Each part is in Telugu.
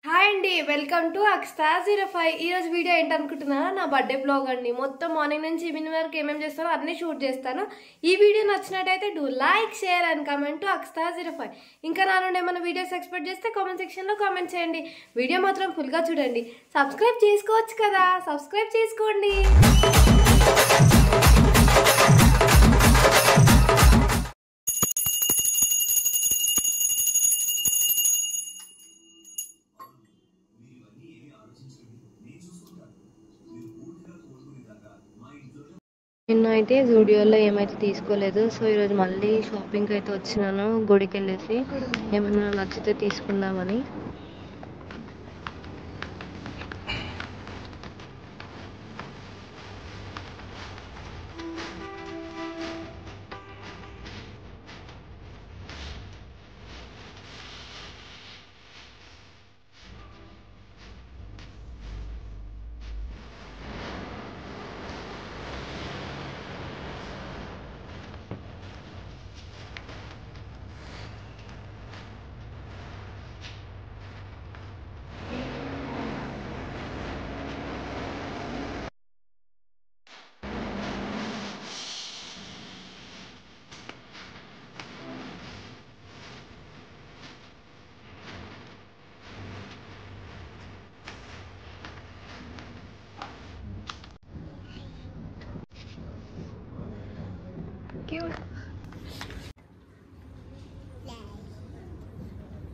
హాయ్ అండి, వెల్కమ్ టు Akstar05. ఈరోజు వీడియో ఏంటనుకుంటున్నారా? నా బర్త్డే బ్లాగ్ అండి. మొత్తం మార్నింగ్ నుంచి ఈవినింగ్ వరకు ఏమేమి చేస్తానో అన్నీ షూట్ చేస్తాను. ఈ వీడియో నచ్చినట్టయితే do like, share and comment to Akstar05. ఇంకా నా నుండి ఏమైనా వీడియోస్ ఎక్స్పెక్ట్ చేస్తే కామెంట్ సెక్షన్లో కామెంట్ చేయండి. వీడియో మాత్రం ఫుల్గా చూడండి. సబ్స్క్రైబ్ చేసుకోవచ్చు కదా, సబ్స్క్రైబ్ చేసుకోండి. నిన్న అయితే జూడియోలో ఏమైతే తీసుకోలేదు. సో ఈరోజు మళ్ళీ షాపింగ్కి అయితే వచ్చినాను. గుడికి వెళ్ళేసి ఏమైనా నచ్చితే తీసుకుందామని.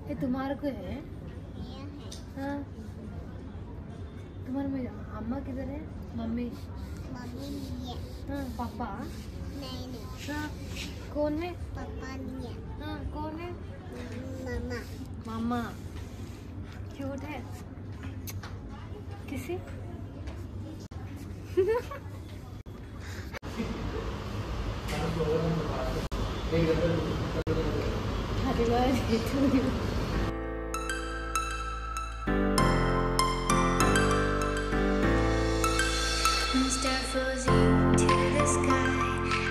ये तुम्हारे को है? हाँ, तुम्हारे में अम्मा किधर है? मम्मी हाँ, पापा नहीं हाँ, कौन है? पापा नहीं है। हाँ, कौन है? मामा मामा क्यूट है। किसी Happy birthday to you. Start floating to the sky.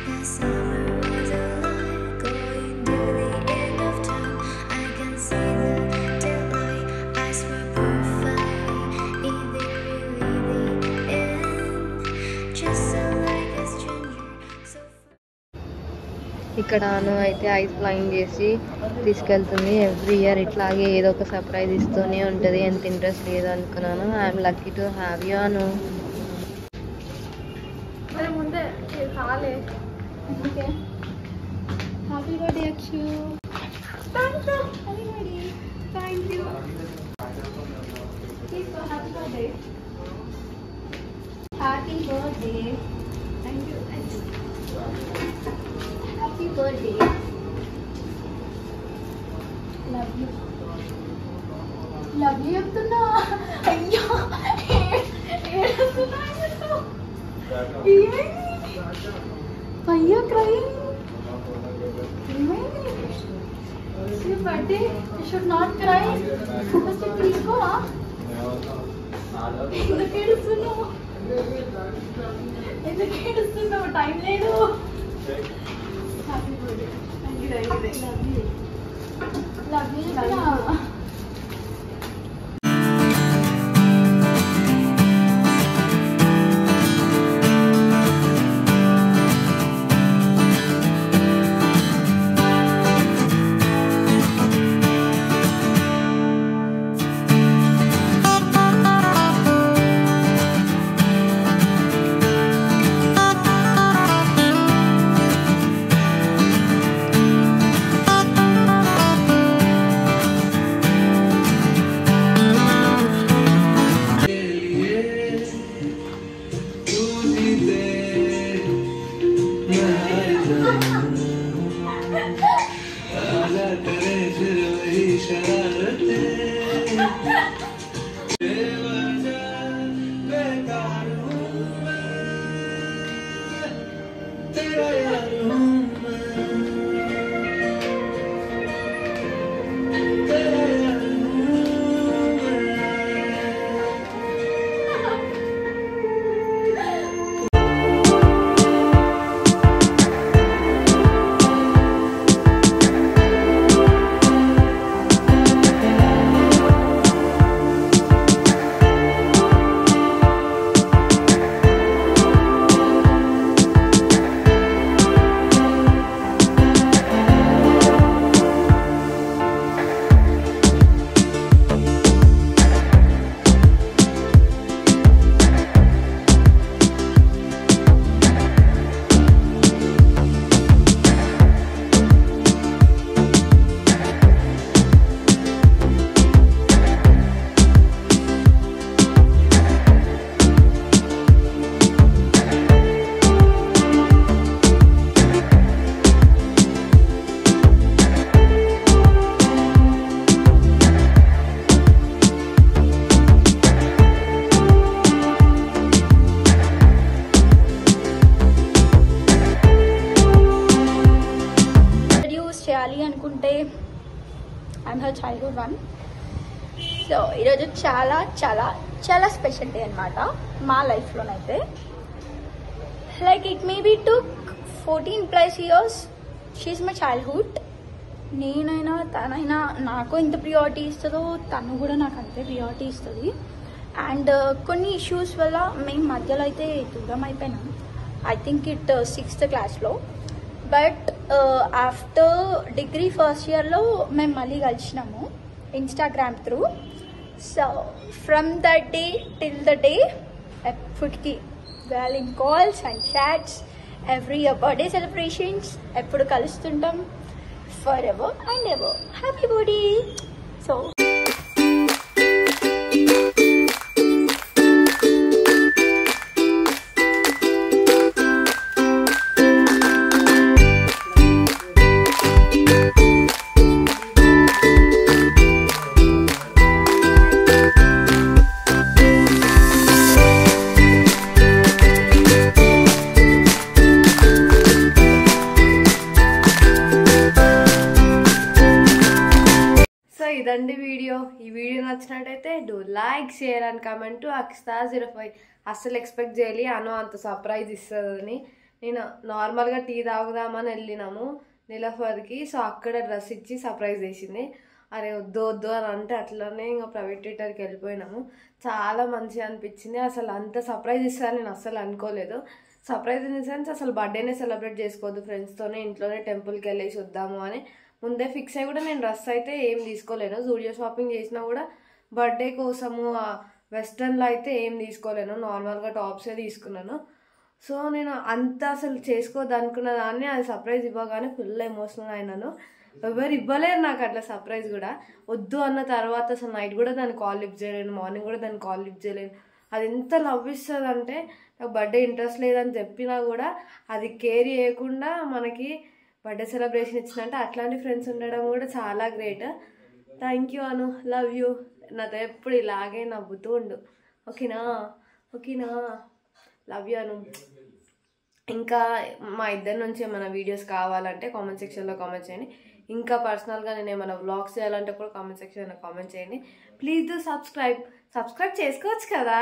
The summer was alive, going to the end of time. I can see the daylight. I swear perfectly. Is it really the end? Just so like a stranger. So ఇక్కడ అను అయితే ఐస్ ఫ్లయింగ్ చేసి తీసుకెళ్తుంది. ఎవ్రీ ఇయర్ ఇట్లాగే ఏదో ఒక సర్ప్రైజ్ ఇస్తూనే ఉంటుంది. ఎంత ఇంట్రెస్ట్ లేదు అనుకున్నాను. I'm lucky to have you అను. ముందే చాలే. Happy birthday Akshu. Thank you. Happy birthday. Happy birthday. Thank you. Happy birthday. Love you. Love you చెప్తున్నా. అయ్యో ఏడుస్తున్నా. అయ్యో crime. It's your birthday. You should not cry. First తీసుకోవా? ఎందుకు ఏడుస్తున్నావు? టైం లేదు. Happy birthday. Thank you. Love you. I'm her childhood one. So ఈరోజు చాలా చాలా చాలా స్పెషల్ డే అనమాట మా లైఫ్లోనైతే. Like it maybe took 14+ years. She my childhood. నేనైనా తనైనా నాకు ఎంత ప్రియారిటీ ఇస్తుందో తను కూడా నాకు అంతే ప్రియారిటీ ఇస్తుంది. అండ్ కొన్ని ఇష్యూస్ వల్ల మేము మధ్యలో అయితే దూరం అయిపోయినాం. ఐ థింక్ ఇట్ 6th క్లాస్లో. బట్ ఆఫ్టర్ డిగ్రీ ఫస్ట్ ఇయర్లో మేము మళ్ళీ కలిసినాము Instagram through. So from that day till the day ఎప్పటికీ వాలింగ్ calls and chats, every year birthday celebrations, ఎప్పుడు కలుస్తుంటాం. Forever and ever. Happy birthday! So ఇదండి వీడియో. ఈ వీడియో నచ్చినట్టయితే do like, share and comment. Akshita05 అస్సలు ఎక్స్పెక్ట్ చేయాలి అను అంత సర్ప్రైజ్ ఇస్తుందని. నేను నార్మల్గా టీ తాగుదామని వెళ్ళినాము నిలఫర్కి. సో అక్కడ డ్రెస్ ఇచ్చి సర్ప్రైజ్ చేసింది. అరే వద్దు వద్దు అని అంటే అట్లనే ఇంకా ప్రైవేట్ థియేటర్కి వెళ్ళిపోయినాము. చాలా మంచిగా అనిపించింది. అసలు అంత సర్ప్రైజ్ ఇస్తారని నేను అస్సలు అనుకోలేదు. సర్ప్రైజ్ ఇన్ ది సెన్స్ అసలు బర్త్డేనే సెలబ్రేట్ చేసుకోవద్దు, ఫ్రెండ్స్తోనే ఇంట్లోనే టెంపుల్కి వెళ్ళేసి వద్దాము అని ముందే ఫిక్స్ అయ్యి కూడా నేను డ్రెస్ అయితే ఏం తీసుకోలేను. జూడియో షాపింగ్ చేసినా కూడా బర్త్డే కోసము వెస్ట్రన్లో అయితే ఏం తీసుకోలేను, నార్మల్గా టాప్సే తీసుకున్నాను. సో నేను అంత అసలు చేసుకోవద్దు అనుకున్న దాన్ని అది సర్ప్రైజ్ ఇవ్వగానే ఫుల్ ఎమోషనల్ అయినాను. ఎవరు ఇవ్వలేరు నాకు అట్లా సర్ప్రైజ్ కూడా. వద్దు అన్న తర్వాత అసలు నైట్ కూడా దాన్ని కాల్ లిఫ్ట్ చేయలేను, మార్నింగ్ కూడా దాన్ని కాల్ లిఫ్ట్ చేయలేను. అది ఎంత లవ్ ఇస్తుంది అంటే నాకు బర్త్డే ఇంట్రెస్ట్ లేదని చెప్పినా కూడా అది కేర్ చేయకుండా మనకి బర్త్డే సెలబ్రేషన్ ఇచ్చినంటే అట్లాంటి ఫ్రెండ్స్ ఉండడం కూడా చాలా great. Thank you Anu, love you. నాతో ఎప్పుడు ఇలాగే నవ్వుతూ ఉండు, ఓకేనా? ఓకేనా? లవ్ యూ అను. ఇంకా మా ఇద్దరి నుంచి ఏమైనా వీడియోస్ కావాలంటే కామెంట్ సెక్షన్లో కామెంట్ చేయండి. ఇంకా పర్సనల్గా నేను ఏమైనా వ్లాగ్స్ చేయాలంటే కూడా కామెంట్ సెక్షన్లో కామెంట్ చేయండి. ప్లీజ్ డూ సబ్స్క్రైబ్ చేసుకోవచ్చు కదా.